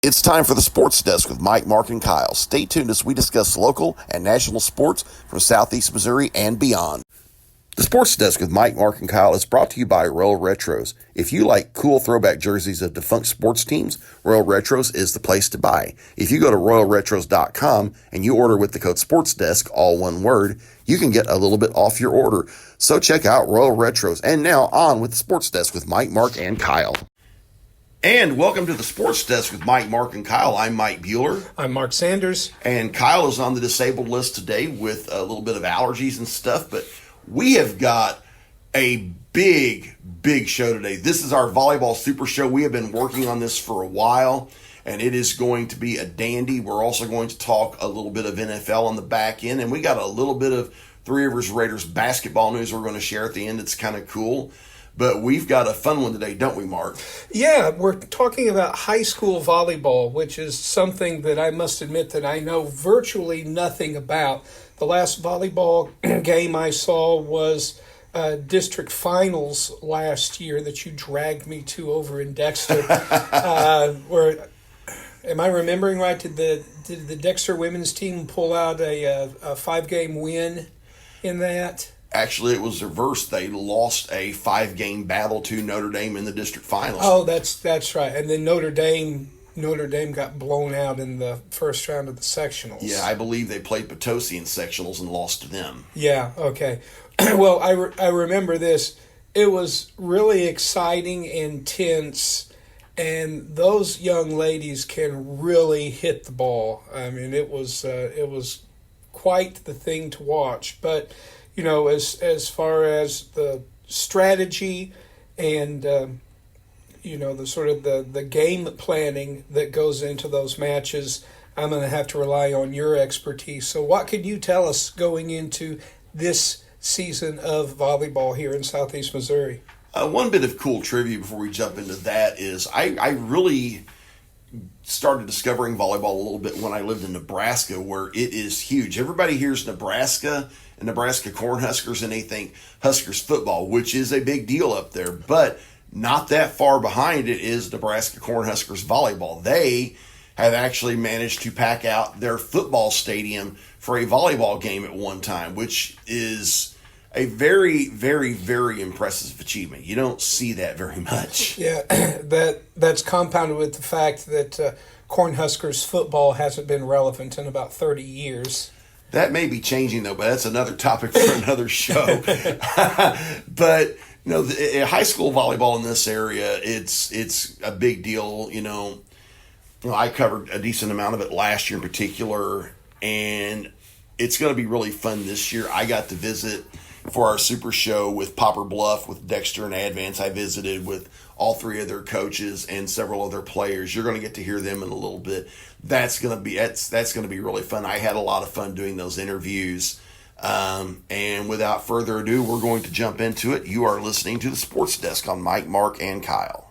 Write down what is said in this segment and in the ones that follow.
It's time for the Sports Desk with Mike, Mark, and Kyle. Stay tuned as we discuss local and national sports from Southeast Missouri and beyond. The Sports Desk with Mike, Mark, and Kyle is brought to you by Royal Retros. If you like cool throwback jerseys of defunct sports teams, Royal Retros is the place to buy. If you go to royalretros.com and you order with the code SPORTSDESK, all one word, you can get a little bit off your order. So check out Royal Retros. And now on with the Sports Desk with Mike, Mark, and Kyle. And welcome to the Sports Desk with Mike, Mark, and Kyle. I'm Mike Bueller. I'm Mark Sanders. And Kyle is on the disabled list today with a little bit of allergies and stuff, but we have got a big show today. This is our Volleyball Supershow. We have been working on this for a while, and it is going to be a dandy. We're also going to talk a little bit of NFL on the back end, and we got a little bit of Three Rivers Raiders basketball news we're going to share at the end. It's kind of cool. But we've got a fun one today, don't we, Mark? Yeah, we're talking about high school volleyball, which is something that I must admit that I know virtually nothing about. The last volleyball game I saw was district finals last year that you dragged me to over in Dexter. Where, am I remembering right? Did the Dexter women's team pull out a 5-game win in that? Actually, it was reversed. They lost a 5-game battle to Notre Dame in the district finals. Oh, that's right. And then Notre Dame got blown out in the first round of the sectionals. Yeah, I believe they played Potosi in sectionals and lost to them. Yeah, okay. Well, I remember this. It was really exciting, intense, and those young ladies can really hit the ball. I mean, it was quite the thing to watch. But you know, as far as the strategy and you know, the sort of the game planning that goes into those matches, I'm going to have to rely on your expertise. So what could you tell us going into this season of volleyball here in Southeast Missouri? One bit of cool trivia before we jump into that is I really started discovering volleyball a little bit when I lived in Nebraska, where it is huge. Everybody hears Nebraska and Nebraska Cornhuskers and they think Huskers football, which is a big deal up there. But not that far behind it is Nebraska Cornhuskers volleyball. They have actually managed to pack out their football stadium for a volleyball game at one time, which is a very, very, very impressive achievement. You don't see that very much. Yeah, that's compounded with the fact that Cornhuskers football hasn't been relevant in about 30 years. That may be changing, though, but that's another topic for another show. But, you know, high school volleyball in this area, it's a big deal. You know, I covered a decent amount of it last year in particular, and it's going to be really fun this year. I got to visit for our Super Show with Poplar Bluff, with Dexter and Advance. I visited with all three of their coaches and several other players. You're going to get to hear them in a little bit. That's going to be really fun. I had a lot of fun doing those interviews. And without further ado, we're going to jump into it. You are listening to the Sports Desk on Mike, Mark, and Kyle.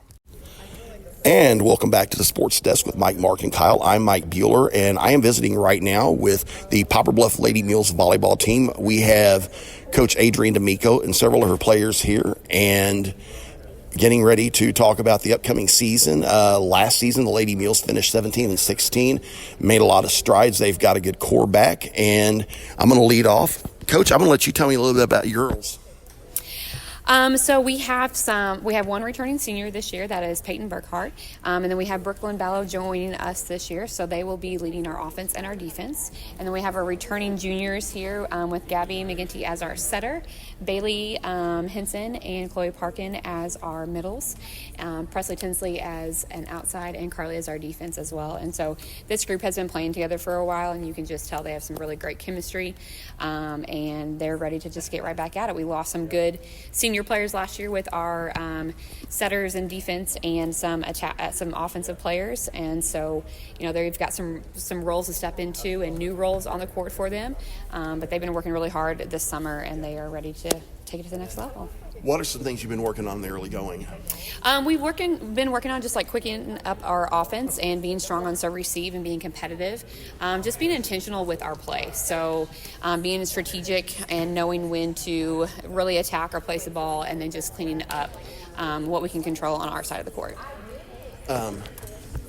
And welcome back to the Sports Desk with Mike, Mark, and Kyle. I'm Mike Bueller, and I am visiting right now with the Poplar Bluff Lady Mules volleyball team. We have Coach Adrienne D'Amico and several of her players here, and getting ready to talk about the upcoming season. Last season, the Lady Mules finished 17-16, made a lot of strides. They've got a good core back, and I'm going to lead off. Coach, I'm going to let you tell me a little bit about your girls. So we have one returning senior this year, that is Peyton Burkhart, and then we have Brooklyn Ballo joining us this year, so they will be leading our offense and our defense. And then we have our returning juniors here with Gabby McGinty as our setter, Bailey Henson and Chloe Parkin as our middles, Presley Tinsley as an outside, and Carly as our defense as well. And so this group has been playing together for a while, and you can just tell they have some really great chemistry, and they're ready to just get right back at it. We lost some good senior players last year with our setters and defense and some offensive players, and so you know they've got some roles to step into and new roles on the court for them, but they've been working really hard this summer and they are ready to take it to the next level. What are some things you've been working on in the early going? We've been working on just like quickening up our offense and being strong on serve receive and being competitive, just being intentional with our play. So being strategic and knowing when to really attack or place the ball, and then just cleaning up what we can control on our side of the court.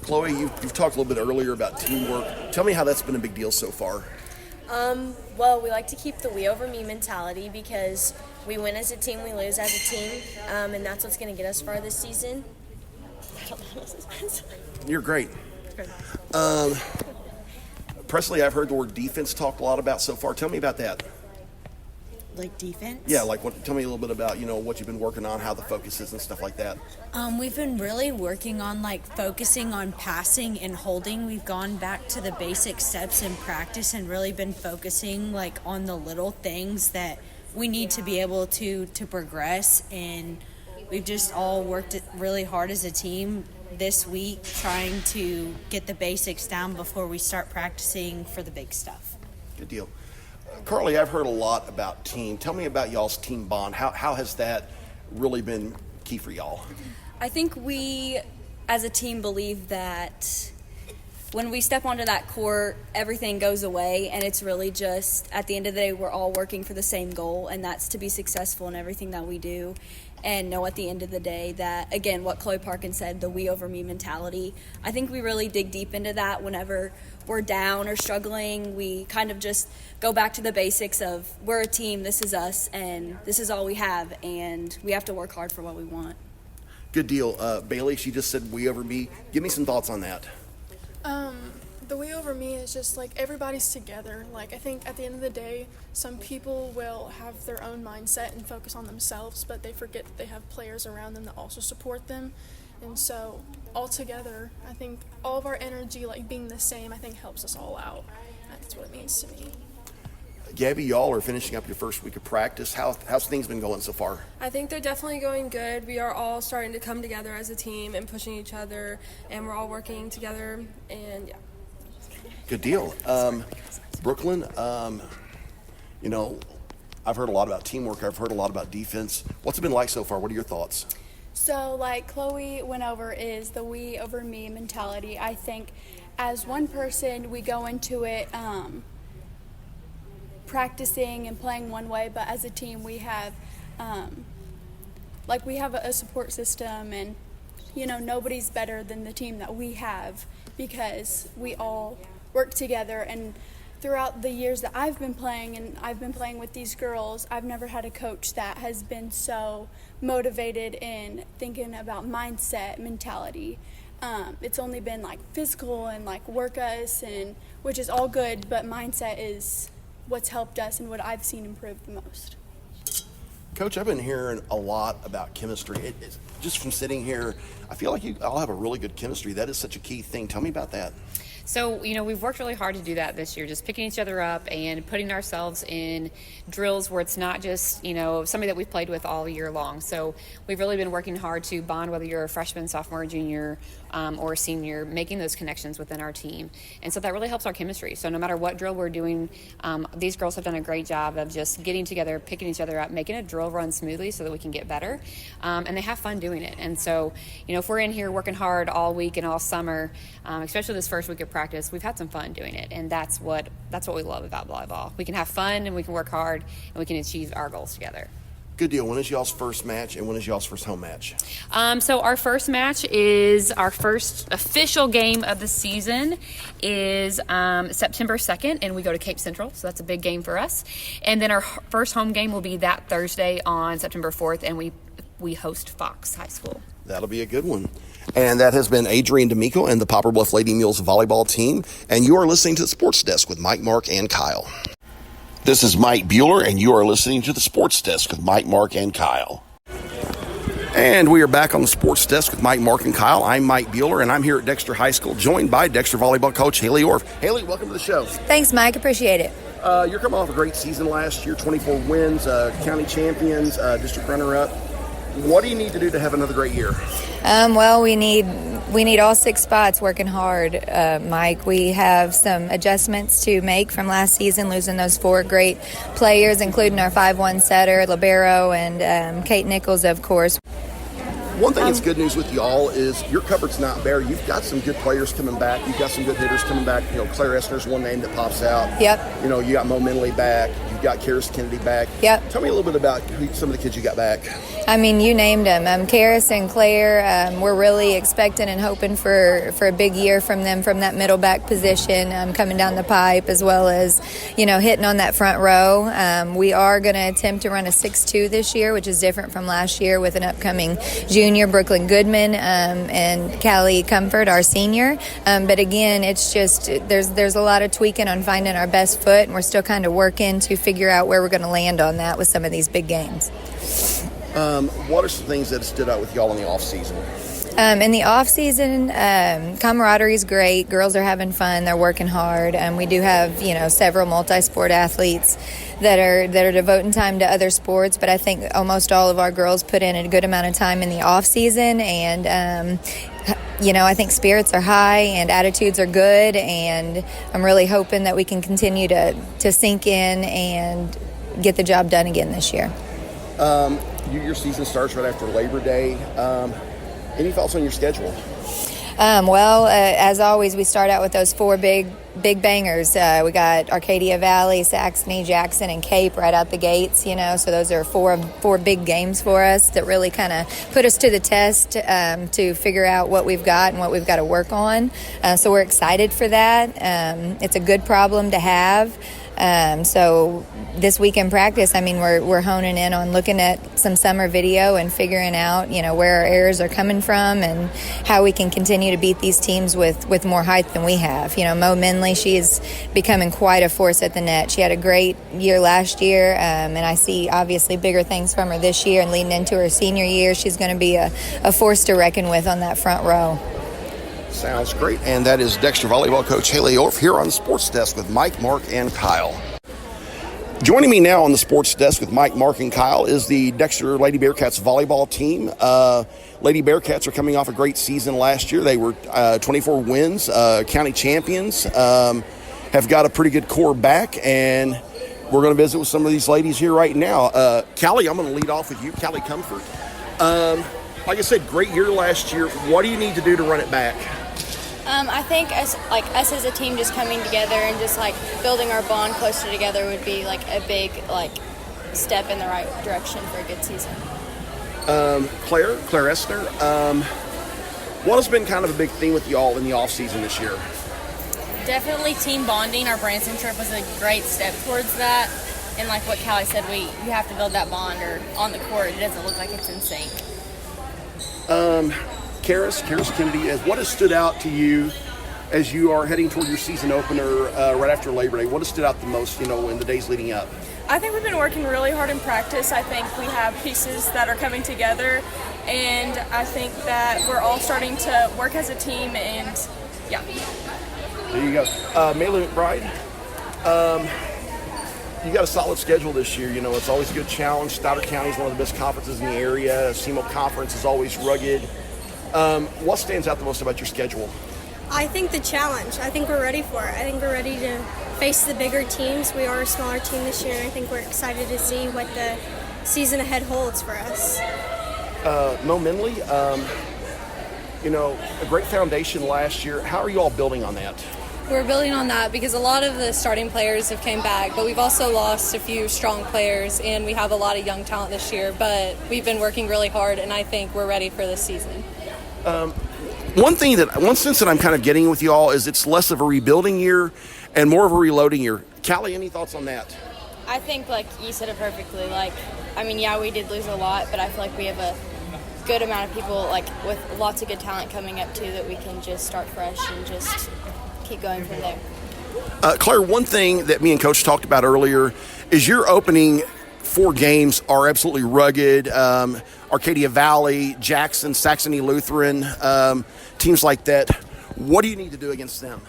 Chloe, you've talked a little bit earlier about teamwork. Tell me how that's been a big deal so far. Well, we like to keep the we over me mentality because we win as a team, we lose as a team, and that's what's going to get us far this season. I don't know what this is. You're great. Presley, I've heard the word defense talked a lot about so far. Tell me about that. Like defense? Yeah, tell me a little bit about, what you've been working on, how the focus is and stuff like that. We've been really working on focusing on passing and holding. We've gone back to the basic steps in practice and really been focusing on the little things that we need to be able to progress. And we've just all worked really hard as a team this week trying to get the basics down before we start practicing for the big stuff. Good deal. Carly, I've heard a lot about team. Tell me about y'all's team bond. How has that really been key for y'all? I think we, as a team, believe that when we step onto that court, everything goes away, and it's really just, at the end of the day, we're all working for the same goal, and that's to be successful in everything that we do, and know at the end of the day that, again, what Chloe Parkin said, the we over me mentality. I think we really dig deep into that whenever we're down or struggling. We kind of just go back to the basics of we're a team, this is us, and this is all we have, and we have to work hard for what we want. Good deal. Bailey, she just said we over me. Give me some thoughts on that. The way over me is just everybody's together. I think at the end of the day, some people will have their own mindset and focus on themselves, but they forget that they have players around them that also support them. And so all together, I think all of our energy, being the same, I think helps us all out. That's what it means to me. Gabby, y'all are finishing up your first week of practice. How's things been going so far? I think they're definitely going good. We are all starting to come together as a team and pushing each other, and we're all working together, and yeah. Good deal. Brooklyn, I've heard a lot about teamwork. I've heard a lot about defense. What's it been like so far? What are your thoughts? So, Chloe went over is the we over me mentality. I think as one person, we go into it practicing and playing one way, but as a team, we have we have a support system, and nobody's better than the team that we have because we all work together. And throughout the years that I've been playing, and I've been playing with these girls, I've never had a coach that has been so motivated in thinking about mindset, mentality. It's only been physical and work us, and which is all good, but mindset is what's helped us and what I've seen improve the most. Coach, I've been hearing a lot about chemistry. Just from sitting here, I feel like you all have a really good chemistry. That is such a key thing. Tell me about that. So, we've worked really hard to do that this year, just picking each other up and putting ourselves in drills where it's not just, somebody that we've played with all year long. So we've really been working hard to bond, whether you're a freshman, sophomore, junior, or a senior, making those connections within our team. And so that really helps our chemistry. So no matter what drill we're doing, these girls have done a great job of just getting together, picking each other up, making a drill run smoothly so that we can get better. And they have fun doing it. And so, if we're in here working hard all week and all summer, especially this first week of practice, we've had some fun doing it, and that's what we love about volleyball. We can have fun, and we can work hard, and we can achieve our goals together. Good deal. When is y'all's first match, and when is y'all's first home match? So our first match is our first official game of the season is September 2nd, and we go to Cape Central, so that's a big game for us. And then our first home game will be that Thursday on September 4th, and we host Fox High School. That'll be a good one. And that has been Adrian D'Amico and the Poplar Bluff Lady Mules volleyball team. And you are listening to the Sports Desk with Mike, Mark, and Kyle. This is Mike Bueller, and you are listening to the Sports Desk with Mike, Mark, and Kyle. And we are back on the Sports Desk with Mike, Mark, and Kyle. I'm Mike Bueller, and I'm here at Dexter High School, joined by Dexter volleyball coach Haley Orff. Haley, welcome to the show. Thanks, Mike. Appreciate it. You're coming off a great season last year, 24 wins, county champions, district runner-up. What do you need to do to have another great year? Well, we need all 6 spots working hard, Mike. We have some adjustments to make from last season, losing those 4 great players, including our 5-1 setter, Libero, and Kate Nichols, of course. One thing that's good news with y'all is your cupboard's not bare. You've got some good players coming back. You've got some good hitters coming back. Claire Essner's one name that pops out. Yep. You got Mo Minley back. You've got Karis Kennedy back. Yep. Tell me a little bit about some of the kids you got back. I mean, you named them. Karis and Claire, we're really expecting and hoping for a big year from them from that middle back position, coming down the pipe, as well as, hitting on that front row. We are going to attempt to run a 6-2 this year, which is different from last year with an upcoming junior, Brooklyn Goodman, and Callie Comfort, our senior. But again, it's just there's a lot of tweaking on finding our best foot, and we're still kind of working to figure out where we're going to land on that with some of these big games. What are some things that stood out with y'all in the off season? In the off season, camaraderie is great. Girls are having fun. They're working hard. We do have several multi-sport athletes that are devoting time to other sports. But I think almost all of our girls put in a good amount of time in the off season, and I think spirits are high and attitudes are good. And I'm really hoping that we can continue to sink in and get the job done again this year. Your season starts right after Labor Day. Any thoughts on your schedule? As always, we start out with those 4 big bangers. We got Arcadia Valley, Saxony, Jackson, and Cape right out the gates, so those are four big games for us that really kind of put us to the test to figure out what we've got and what we've got to work on. So we're excited for that. It's a good problem to have. So this week in practice, we're honing in on looking at some summer video and figuring out, where our errors are coming from and how we can continue to beat these teams with more height than we have. Mo Minley, she is becoming quite a force at the net. She had a great year last year, and I see obviously bigger things from her this year, and leading into her senior year, she's going to be a force to reckon with on that front row. Sounds great. And that is Dexter volleyball coach Haley Orff here on the sports desk with Mike, Mark, and Kyle. Joining me now on the sports desk with Mike, Mark, and Kyle is the Dexter Lady Bearcats volleyball team. Lady Bearcats are coming off a great season last year. They were 24 wins, county champions, have got a pretty good core back, and we're going to visit with some of these ladies here right now. Callie, I'm going to lead off with you, Callie Comfort. Like I said, great year last year. What do you need to do to run it back? I think us as a team just coming together and just building our bond closer together would be a big step in the right direction for a good season. Claire Essner, what has been kind of a big theme with y'all in the off season this year? Definitely team bonding. Our Branson trip was a great step towards that. And like what Callie said, you have to build that bond, or on the court it doesn't look like it's in sync. Karis Kennedy, what has stood out to you as you are heading toward your season opener right after Labor Day? What has stood out the most, in the days leading up? I think we've been working really hard in practice. I think we have pieces that are coming together, and I think that we're all starting to work as a team, and yeah. There you go. Mayla McBride, you got a solid schedule this year. It's always a good challenge. Stoddard County is one of the best conferences in the area. SEMO Conference is always rugged. What stands out the most about your schedule? I think the challenge. I think we're ready for it. I think we're ready to face the bigger teams. We are a smaller team this year, and I think we're excited to see what the season ahead holds for us. Mo Minley, a great foundation last year. How are you all building on that? We're building on that because a lot of the starting players have came back, but we've also lost a few strong players, and we have a lot of young talent this year, but we've been working really hard, and I think we're ready for this season. One sense that I'm kind of getting with you all is it's less of a rebuilding year and more of a reloading year. Callie, any thoughts on that? I think you said it perfectly. We did lose a lot, but I feel like we have a good amount of people with lots of good talent coming up too that we can just start fresh and just keep going from there. Claire, one thing that me and Coach talked about earlier is your opening 4 games are absolutely rugged. Arcadia Valley, Jackson, Saxony Lutheran, teams like that. What do you need to do against them?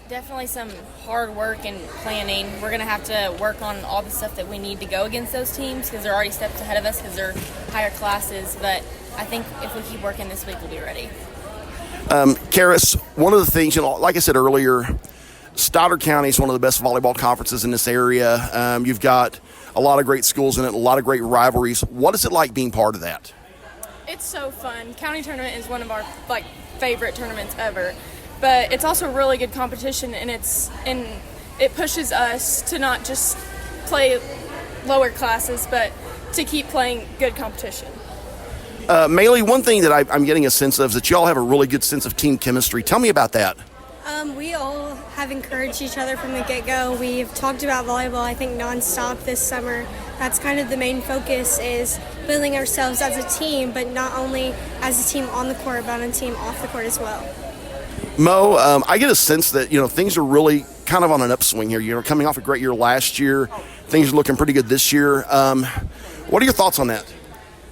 Definitely some hard work and planning. We're going to have to work on all the stuff that we need to go against those teams because they're already steps ahead of us because they're higher classes. But I think if we keep working this week, we'll be ready. Karis, one of the things, like I said earlier, Stoddard County is one of the best volleyball conferences in this area. You've got a lot of great schools in it, a lot of great rivalries. What is it like being part of that? It's so fun. County tournament is one of our favorite tournaments ever, but it's also really good competition, and it pushes us to not just play lower classes, but to keep playing good competition. Maylee, one thing that I'm getting a sense of is that y'all have a really good sense of team chemistry. Tell me about that. We all have encouraged each other from the get-go. We've talked about volleyball, I think, nonstop this summer. That's kind of the main focus, is building ourselves as a team, but not only as a team on the court, but a team off the court as well. Mo, I get a sense that, things are really kind of on an upswing here. Coming off a great year last year, things are looking pretty good this year. What are your thoughts on that?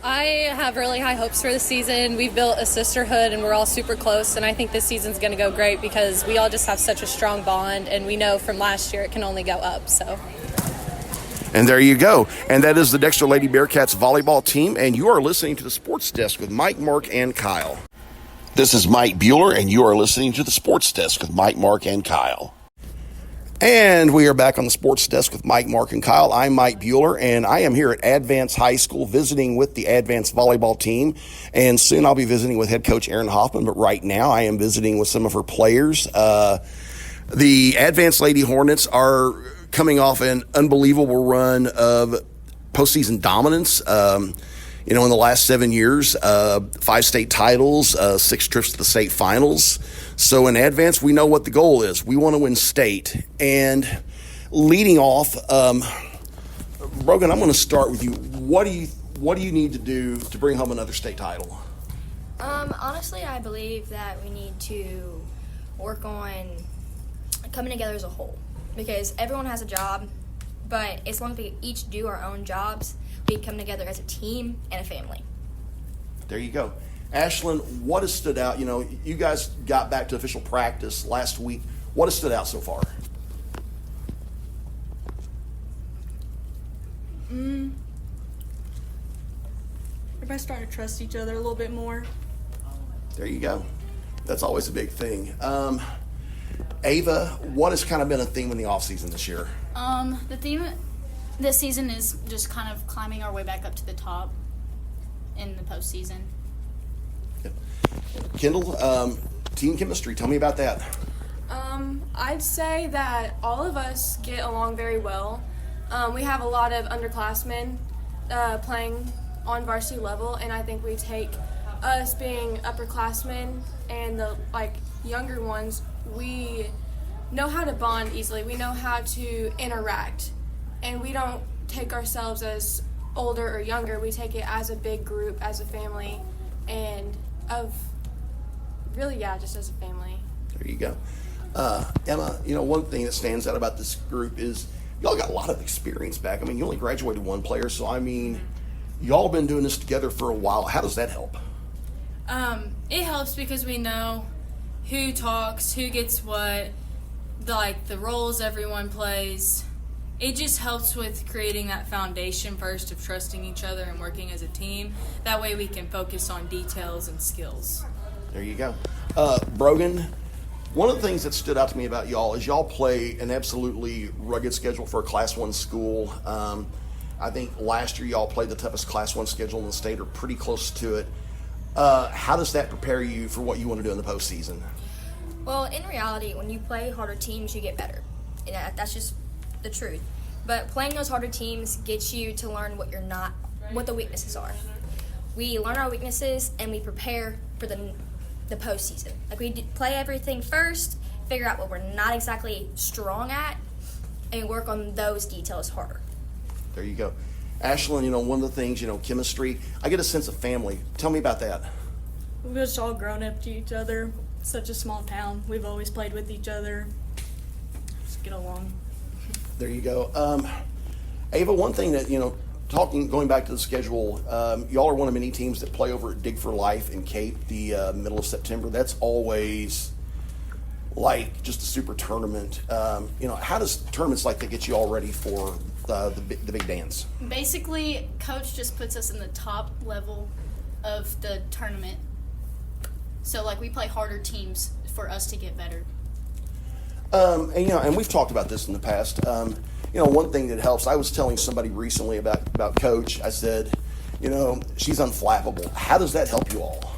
I have really high hopes for the season. We've built a sisterhood and we're all super close, and I think this season's going to go great because we all just have such a strong bond, and we know from last year it can only go up. So. And there you go. And that is the Dexter Lady Bearcats volleyball team, and you are listening to the Sports Desk with Mike, Mark, and Kyle. This is Mike Bueller, and you are listening to the Sports Desk with Mike, Mark, and Kyle. And we are back on the Sports Desk with Mike, Mark, and Kyle. I'm Mike Bueller, and I am here at Advance High School visiting with the Advance volleyball team. And soon I'll be visiting with head coach Erin Hoffman, but right now I am visiting with some of her players. The Advance Lady Hornets are coming off an unbelievable run of postseason dominance. In the last 7 years, 5 state titles, 6 trips to the state finals. So in Advance, we know what the goal is. We want to win state. And leading off, Brogan, I'm going to start with you. What do you need to do to bring home another state title? Honestly, I believe that we need to work on coming together as a whole, because everyone has a job, but as long as we each do our own jobs, we come together as a team and a family. There you go. Ashlyn, what has stood out? You guys got back to official practice last week. What has stood out so far? Everybody's starting to trust each other a little bit more. There you go. That's always a big thing. Ava, what has kind of been a theme in the offseason this year? The theme this season is just kind of climbing our way back up to the top in the postseason. Kendall, team chemistry, tell me about that. I'd say that all of us get along very well. We have a lot of underclassmen playing on varsity level, and I think we take us being upperclassmen and the younger ones, we know how to bond easily. We know how to interact, and we don't take ourselves as older or younger. We take it as a big group, as a family, and just as a family. There you go. Emma, one thing that stands out about this group is y'all got a lot of experience back. I mean, you only graduated one player, so y'all been doing this together for a while. How does that help? It helps because we know who talks, who gets what, the roles everyone plays. It just helps with creating that foundation first of trusting each other and working as a team. That way we can focus on details and skills. There you go. Brogan, one of the things that stood out to me about y'all is y'all play an absolutely rugged schedule for a Class 1 school. I think last year y'all played the toughest Class 1 schedule in the state, or pretty close to it. How does that prepare you for what you want to do in the postseason? Well, in reality, when you play harder teams, you get better. And that's just the truth. But playing those harder teams gets you to learn what the weaknesses are. We learn our weaknesses and we prepare for the postseason. We play everything first, figure out what we're not exactly strong at, and work on those details harder. There you go. Ashlyn, one of the things, chemistry, I get a sense of family. Tell me about that. We've just all grown up to each other. It's such a small town. We've always played with each other. Just get along. There you go. Ava, one thing that, going back to the schedule, y'all are one of many teams that play over at Dig for Life in Cape the middle of September. That's always just a super tournament. How does tournaments like that get you all ready for the big dance? Basically, coach just puts us in the top level of the tournament. So we play harder teams for us to get better. And we've talked about this in the past. One thing that helps, I was telling somebody recently about Coach. I said, she's unflappable. How does that help you all?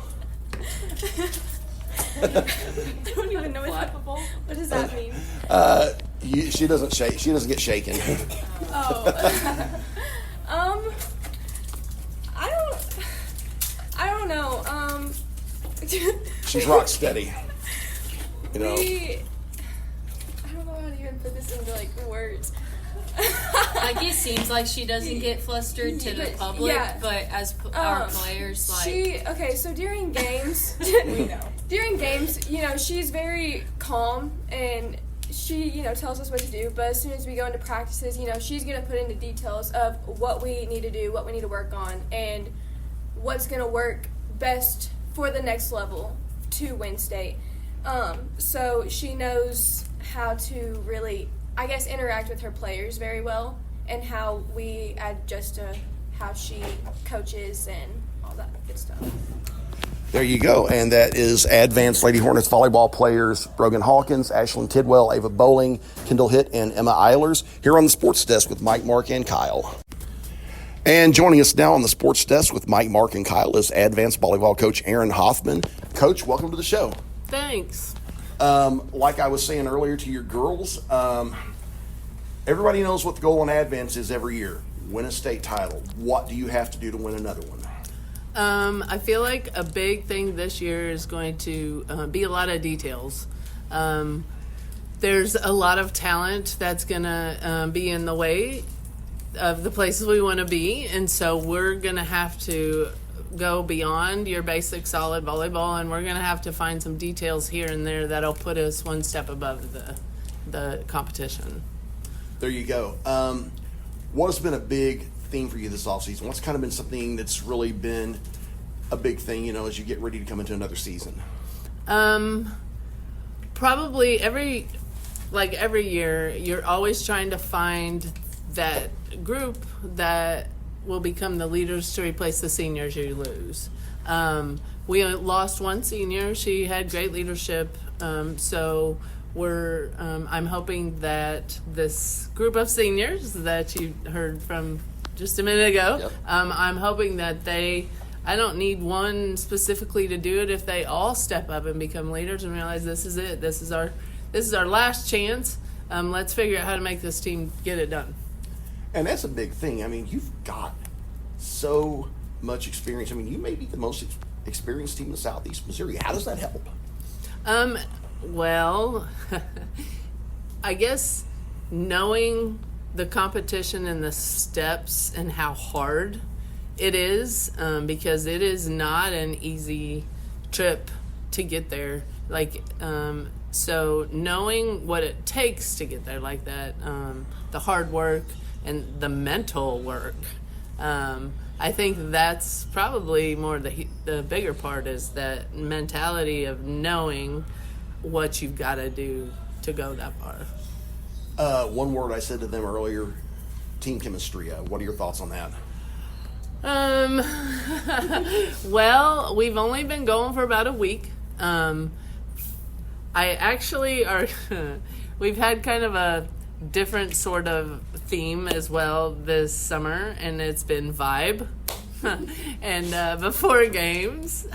I don't even know what's flappable. What does that mean? She doesn't shake. She doesn't get shaken. I She's rock steady. You know. I don't know how to even put this into like words. Like it seems like she doesn't get flustered to the public, but as our players, like so during games, during games, you know, she's very calm and she, you know, tells us what to do. But as soon as we go into practices, you know, she's gonna put into details of what we need to do, what we need to work on, and what's gonna work best for the next level to win state. So she knows how to really, I guess, interact with her players very well, and how we adjust to how she coaches and all that good stuff. There you go. And that is Advanced Lady Hornets volleyball players Brogan Hawkins, Ashlyn Tidwell, Ava Bowling, Kendall Hitt, and Emma Eilers here on the sports desk with Mike, Mark, and Kyle. And joining us now on the sports desk with Mike, Mark, and Kyle is Advanced volleyball coach Aaron Hoffman. Coach, welcome to the show. Thanks. Like I was saying earlier to your girls, everybody knows what the goal in Advance is every year. Win a state title. What do you have to do to win another one? I feel like a big thing this year is going to be a lot of details. There's a lot of talent that's going to be in the way of the places we want to be, and so we're going to have to go beyond your basic solid volleyball, and we're going to have to find some details here and there that'll put us one step above the competition. There you go. What has been a big theme for you this offseason? What's kind of been something that's really been a big thing, you know, as you get ready to come into another season? Probably every year, you're always trying to find that group that will become the leaders to replace the seniors you lose. We lost one senior. She had great leadership. So I'm hoping that this group of seniors that you heard from just a minute ago, I'm hoping that I don't need one specifically to do it. If they all step up and become leaders and realize this is it, this is our last chance. Let's figure out how to make this team get it done. And that's a big thing. I mean, you've got so much experience. I mean, you may be the most experienced team in Southeast Missouri. How does that help? Well, I guess knowing the competition and the steps and how hard it is, because it is not an easy trip to get there. So knowing what it takes to get there like that, the hard work and the mental work, I think that's probably more the bigger part, is that mentality of knowing what you've got to do to go that far. One word I said to them earlier, team chemistry. What are your thoughts on that? Well, we've only been going for about a week. We've had kind of a different sort of theme as well this summer, and it's been vibe. And before games,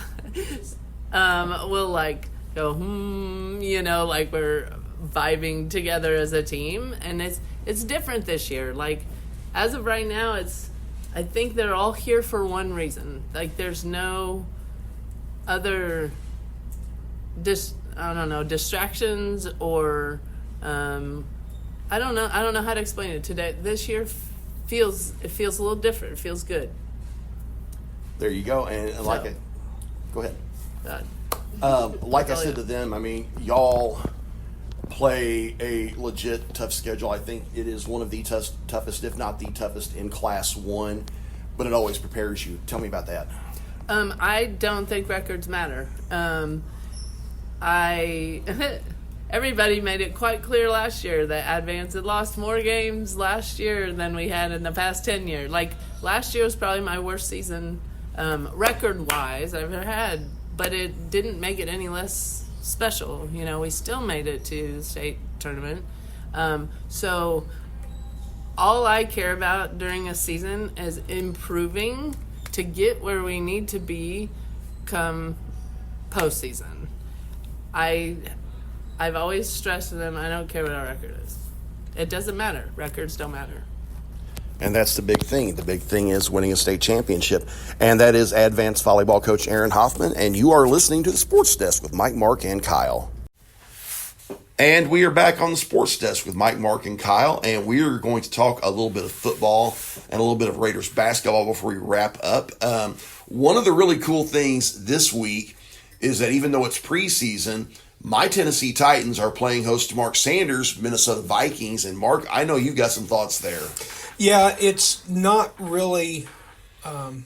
we'll go, like we're vibing together as a team, and it's different this year. Like, as of right now, I think they're all here for one reason. Like, there's no other distractions or I don't know how to explain it today. This year feels a little different. It feels good. There you go. And go ahead. Like I said to them, I mean, y'all play a legit tough schedule. I think it is one of the toughest, if not the toughest, in Class 1, but it always prepares you. Tell me about that. I don't think records matter. Everybody made it quite clear last year that Advance had lost more games last year than we had in the past 10 years. Like, last year was probably my worst season record-wise I've ever had, but it didn't make it any less special. You know, we still made it to the state tournament. So all I care about during a season is improving to get where we need to be come postseason. I've always stressed to them, I don't care what our record is. It doesn't matter. Records don't matter. And that's the big thing. The big thing is winning a state championship. And that is Advanced Volleyball Coach Aaron Hoffman. And you are listening to the Sports Desk with Mike, Mark, and Kyle. And we are back on the Sports Desk with Mike, Mark, and Kyle. And we are going to talk a little bit of football and a little bit of Raiders basketball before we wrap up. One of the really cool things this week is that even though it's preseason, my Tennessee Titans are playing host to Mark Sanders' Minnesota Vikings. And Mark, I know you've got some thoughts there. Yeah, it's not really going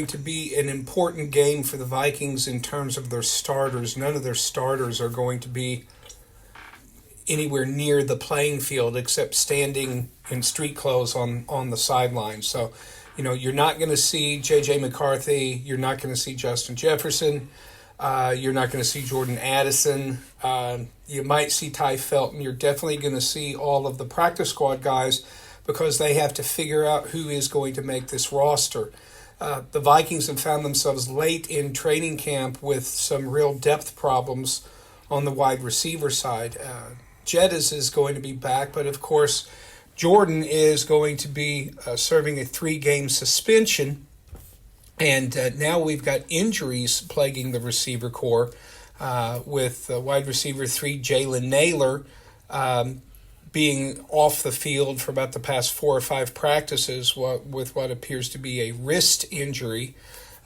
to be an important game for the Vikings in terms of their starters. None of their starters are going to be anywhere near the playing field except standing in street clothes on the sidelines. So, you're not going to see J.J. McCarthy. You're not going to see Justin Jefferson. You're not going to see Jordan Addison. You might see Ty Felton. You're definitely going to see all of the practice squad guys because they have to figure out who is going to make this roster. The Vikings have found themselves late in training camp with some real depth problems on the wide receiver side. Jettis is going to be back, but of course Jordan is going to be serving a 3-game suspension. And now we've got injuries plaguing the receiver corps with wide receiver 3, Jalen Naylor, being off the field for about the past 4 or 5 practices with what appears to be a wrist injury.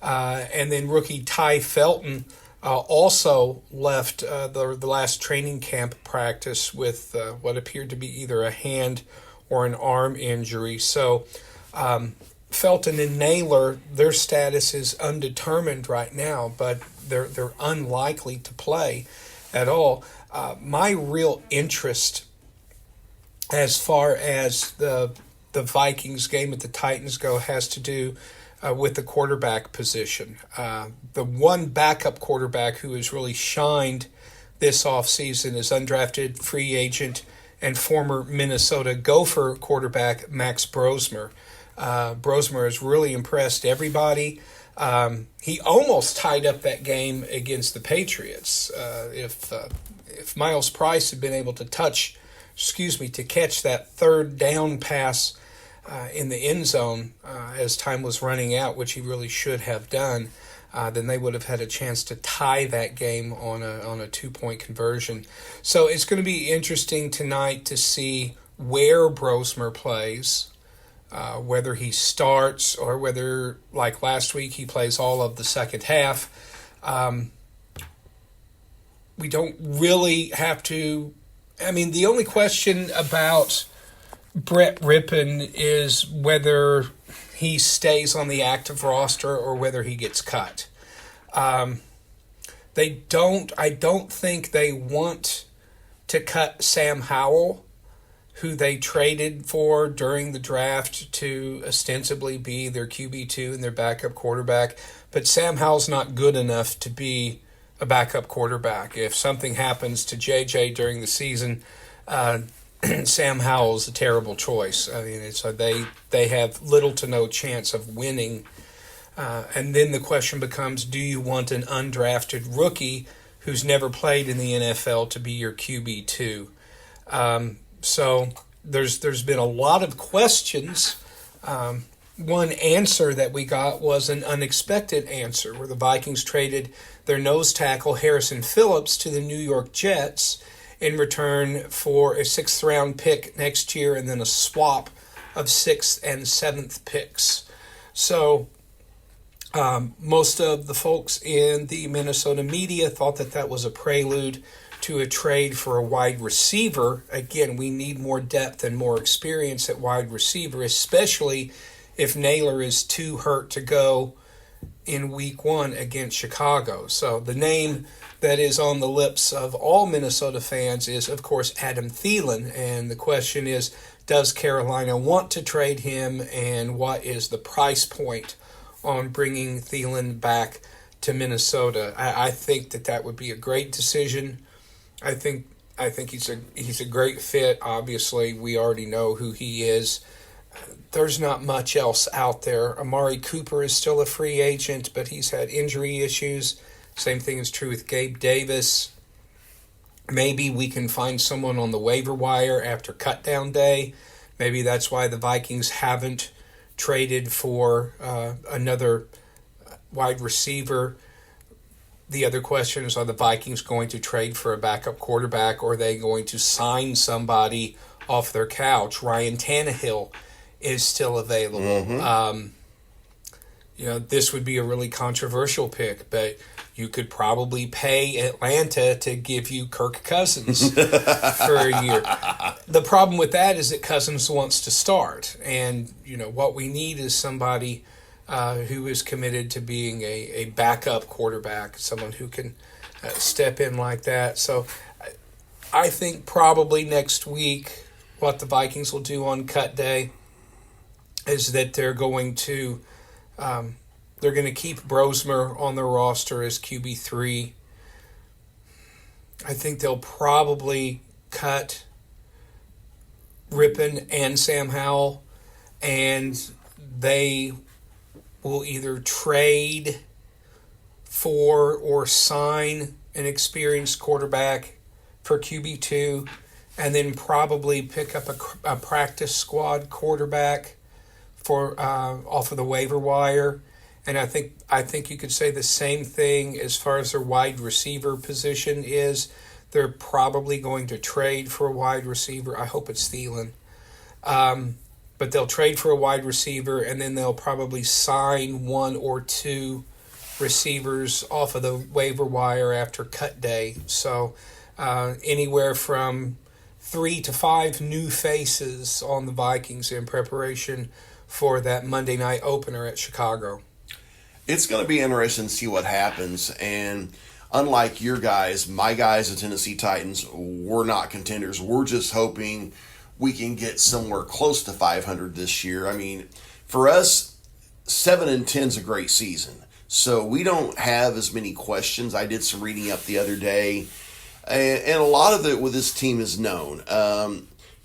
And then rookie Ty Felton also left the last training camp practice with what appeared to be either a hand or an arm injury. So Felton and Naylor, their status is undetermined right now, but they're unlikely to play at all. My real interest as far as the Vikings game at the Titans go has to do with the quarterback position. The one backup quarterback who has really shined this offseason is undrafted free agent and former Minnesota Gopher quarterback Max Brosmer. Brosmer has really impressed everybody. He almost tied up that game against the Patriots. If Miles Price had been able to catch that third down pass in the end zone as time was running out, which he really should have done, then they would have had a chance to tie that game on a 2-point conversion. So it's going to be interesting tonight to see where Brosmer plays. Whether he starts or whether, like last week, he plays all of the second half. We don't really have to... the only question about Brett Rippon is whether he stays on the active roster or whether he gets cut. I don't think they want to cut Sam Howell, who they traded for during the draft to ostensibly be their QB2 and their backup quarterback. But Sam Howell's not good enough to be a backup quarterback. If something happens to JJ during the season, Sam Howell's a terrible choice. They have little to no chance of winning. And then the question becomes, do you want an undrafted rookie who's never played in the NFL to be your QB2? So there's been a lot of questions. One answer that we got was an unexpected answer, where the Vikings traded their nose tackle Harrison Phillips to the New York Jets in return for a 6th-round pick next year and then a swap of 6th and 7th picks. So most of the folks in the Minnesota media thought that was a prelude to a trade for a wide receiver. Again, we need more depth and more experience at wide receiver, especially if Naylor is too hurt to go in week 1 against Chicago. So the name that is on the lips of all Minnesota fans is, of course, Adam Thielen. And the question is, does Carolina want to trade him, and what is the price point on bringing Thielen back to Minnesota? I think that would be a great decision. I think he's a great fit. Obviously, we already know who he is. There's not much else out there. Amari Cooper is still a free agent, but he's had injury issues. Same thing is true with Gabe Davis. Maybe we can find someone on the waiver wire after cutdown day Maybe that's why the Vikings haven't traded for another wide receiver. The other question is, are the Vikings going to trade for a backup quarterback, or are they going to sign somebody off their couch? Ryan Tannehill is still available. This would be a really controversial pick, but you could probably pay Atlanta to give you Kirk Cousins for a year. The problem with that is that Cousins wants to start, and what we need is somebody who is committed to being a backup quarterback, someone who can step in like that. So I think probably next week what the Vikings will do on cut day is that they're going to keep Brosmer on their roster as QB3. I think they'll probably cut Rippon and Sam Howell, and they will either trade for or sign an experienced quarterback for QB2, and then probably pick up a practice squad quarterback for off of the waiver wire. And I think you could say the same thing as far as their wide receiver position is. They're probably going to trade for a wide receiver. I hope it's Thielen. But they'll trade for a wide receiver, and then they'll probably sign one or two receivers off of the waiver wire after cut day. So anywhere from 3 to 5 new faces on the Vikings in preparation for that Monday night opener at Chicago. It's going to be interesting to see what happens. And unlike your guys, my guys, the Tennessee Titans, we're not contenders. We're just hoping we can get somewhere close to 500 this year. I mean, for us, 7-10 is a great season. So we don't have as many questions. I did some reading up the other day, and a lot of it with this team is known.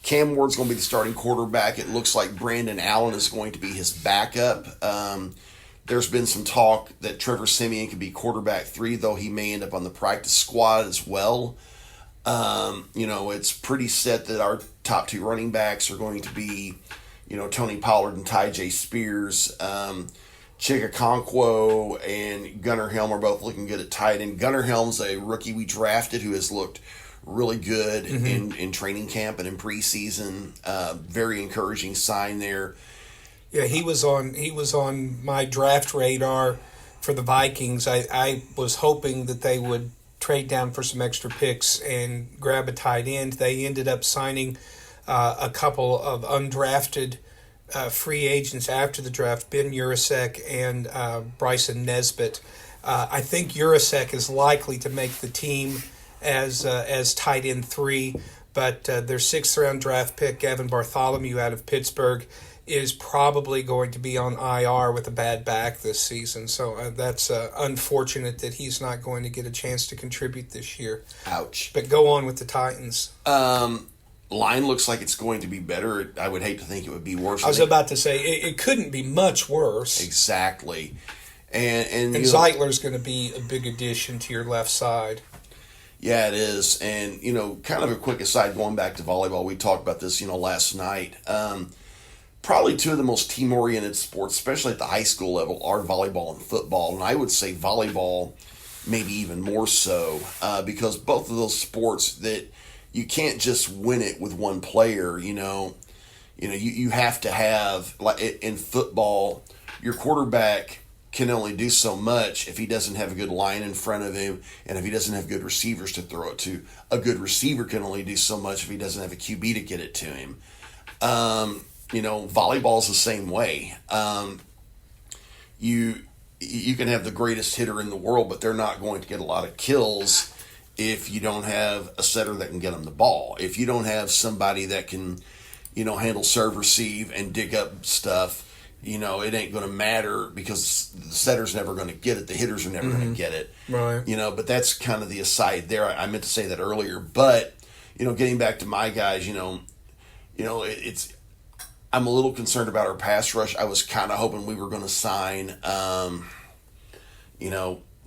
Cam Ward's going to be the starting quarterback. It looks like Brandon Allen is going to be his backup. There's been some talk that Trevor Siemian could be quarterback 3, though he may end up on the practice squad as well. It's pretty set that our top 2 running backs are going to be, Tony Pollard and Ty J. Spears. Chika Okonkwo and Gunnar Helm are both looking good at tight end. Gunnar Helm's a rookie we drafted who has looked really good in training camp and in preseason. Very encouraging sign there. Yeah, he was on my draft radar for the Vikings. I was hoping that they would trade down for some extra picks and grab a tight end. They ended up signing a couple of undrafted free agents after the draft, Ben Urasek and Bryson Nesbitt. I think Urasek is likely to make the team as tight end 3, but their 6th round draft pick, Gavin Bartholomew out of Pittsburgh, is probably going to be on IR with a bad back this season. So that's unfortunate that he's not going to get a chance to contribute this year. Ouch. But go on with the Titans. Line looks like it's going to be better. I would hate to think it would be worse. I was about to say, it couldn't be much worse. Exactly. And Zeitler's going to be a big addition to your left side. Yeah, it is. And, kind of a quick aside, going back to volleyball, we talked about this, last night. Probably 2 of the most team-oriented sports, especially at the high school level, are volleyball and football. And I would say volleyball maybe even more so because both of those sports that you can't just win it with one player, you have to have, like in football, your quarterback can only do so much if he doesn't have a good line in front of him and if he doesn't have good receivers to throw it to. A good receiver can only do so much if he doesn't have a QB to get it to him. Volleyball's the same way. You can have the greatest hitter in the world, but they're not going to get a lot of kills if you don't have a setter that can get them the ball. If you don't have somebody that can, handle serve, receive, and dig up stuff, it ain't going to matter because the setter's never going to get it. The hitters are never going to get it. Right. But that's kind of the aside there. I meant to say that earlier. But, getting back to my guys, it's I'm a little concerned about our pass rush. I was kind of hoping we were going to sign,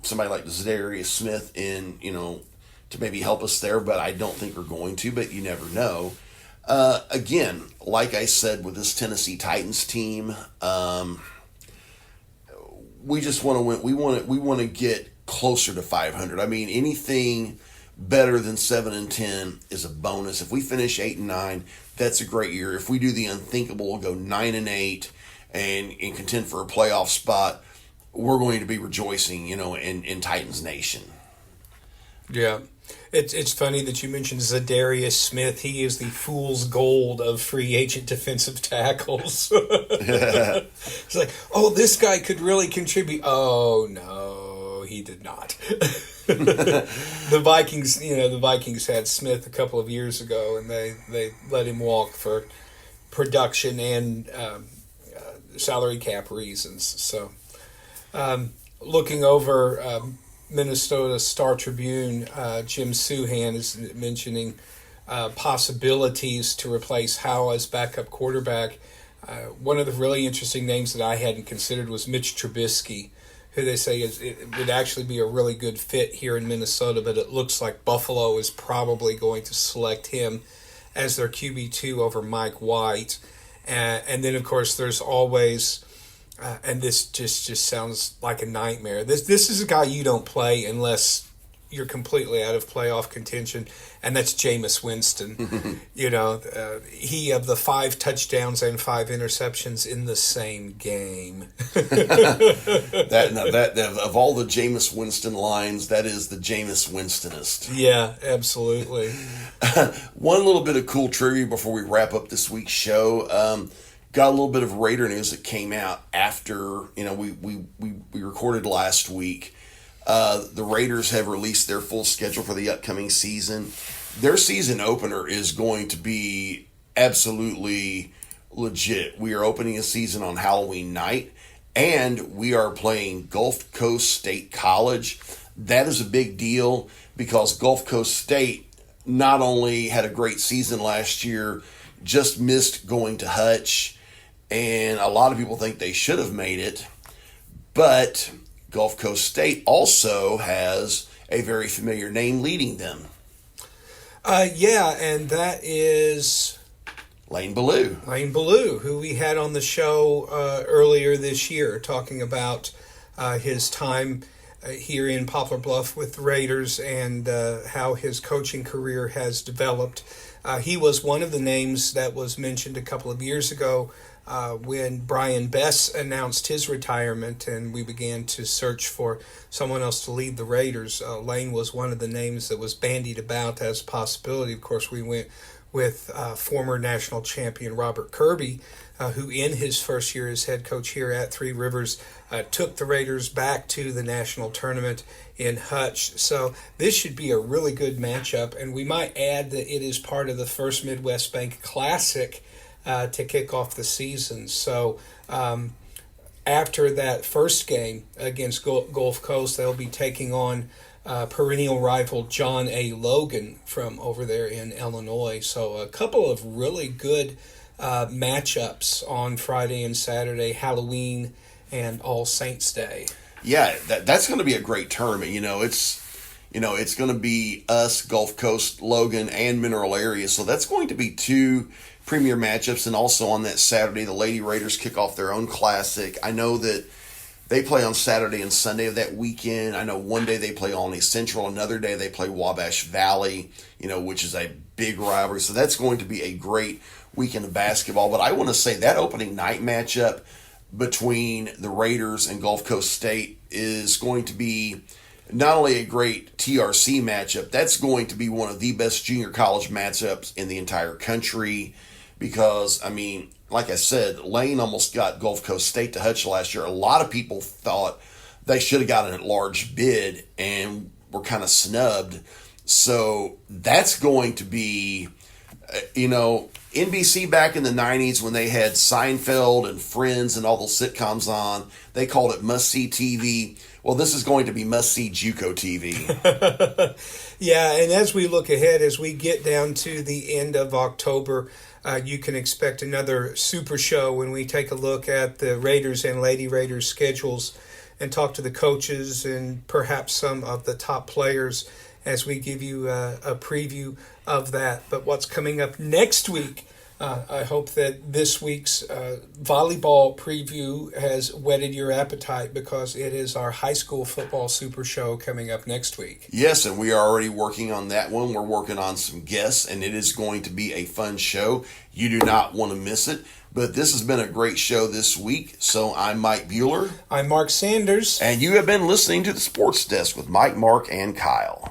somebody like Zadarius Smith in, to maybe help us there, but I don't think we're going to, but you never know. Again, like I said with this Tennessee Titans team, we just want to win. We want to get closer to 500. I mean, anything better than 7-10 is a bonus. If we finish 8-9, that's a great year. If we do the unthinkable, we'll go 9-8 and contend for a playoff spot, we're going to be rejoicing, in Titans Nation. Yeah. It's funny that you mentioned Zadarius Smith. He is the fool's gold of free agent defensive tackles. It's like, this guy could really contribute. Oh, no, he did not. The Vikings had Smith a couple of years ago, and they let him walk for production and salary cap reasons. So, looking over Minnesota Star Tribune, Jim Suhan is mentioning possibilities to replace Howell as backup quarterback. One of the really interesting names that I hadn't considered was Mitch Trubisky, who they say it would actually be a really good fit here in Minnesota, but it looks like Buffalo is probably going to select him as their QB2 over Mike White. And then, of course, there's always... and this just sounds like a nightmare. This is a guy you don't play unless you're completely out of playoff contention, and that's Jameis Winston. He of the 5 touchdowns and 5 interceptions in the same game. that of all the Jameis Winston lines, that is the Jameis Winstonest. Yeah, absolutely. One little bit of cool trivia before we wrap up this week's show. Got a little bit of Raider news that came out after we recorded last week. The Raiders have released their full schedule for the upcoming season. Their season opener is going to be absolutely legit. We are opening a season on Halloween night, and we are playing Gulf Coast State College. That is a big deal because Gulf Coast State not only had a great season last year, just missed going to Hutch. And a lot of people think they should have made it. But Gulf Coast State also has a very familiar name leading them. And that is... Lane Ballou. Lane Ballou, who we had on the show earlier this year, talking about his time here in Poplar Bluff with the Raiders and how his coaching career has developed. He was one of the names that was mentioned a couple of years ago when Brian Bess announced his retirement and we began to search for someone else to lead the Raiders. Lane was one of the names that was bandied about as a possibility. Of course, we went with former national champion Robert Kirby, who in his first year as head coach here at Three Rivers took the Raiders back to the national tournament in Hutch. So this should be a really good matchup, and we might add that it is part of the First Midwest Bank Classic to kick off the season. So after that first game against Gulf Coast, they'll be taking on perennial rival John A. Logan from over there in Illinois. So a couple of really good matchups on Friday and Saturday, Halloween and All Saints Day. Yeah, that's going to be a great tournament. It's going to be us, Gulf Coast, Logan, and Mineral Area. So that's going to be 2 premier matchups. And also on that Saturday, the Lady Raiders kick off their own classic. I know that they play on Saturday and Sunday of that weekend. I know one day they play Olney Central, another day they play Wabash Valley, which is a big rivalry. So that's going to be a great weekend of basketball. But I want to say that opening night matchup between the Raiders and Gulf Coast State is going to be not only a great TRC matchup, that's going to be one of the best junior college matchups in the entire country because, like I said, Lane almost got Gulf Coast State to Hutch last year. A lot of people thought they should have gotten a large bid and were kind of snubbed. So that's going to be, NBC back in the 90s when they had Seinfeld and Friends and all those sitcoms on, they called it must-see TV. Well, this is going to be must-see JUCO TV. Yeah, and as we look ahead, as we get down to the end of October, you can expect another super show when we take a look at the Raiders and Lady Raiders schedules and talk to the coaches and perhaps some of the top players as we give you a preview of that. But what's coming up next week, I hope that this week's volleyball preview has whetted your appetite, because it is our high school football super show coming up next week. Yes, and we are already working on that one. We're working on some guests, and it is going to be a fun show. You do not want to miss it. But this has been a great show this week. So I'm Mike Bueller. I'm Mark Sanders. And you have been listening to the Sports Desk with Mike, Mark, and Kyle.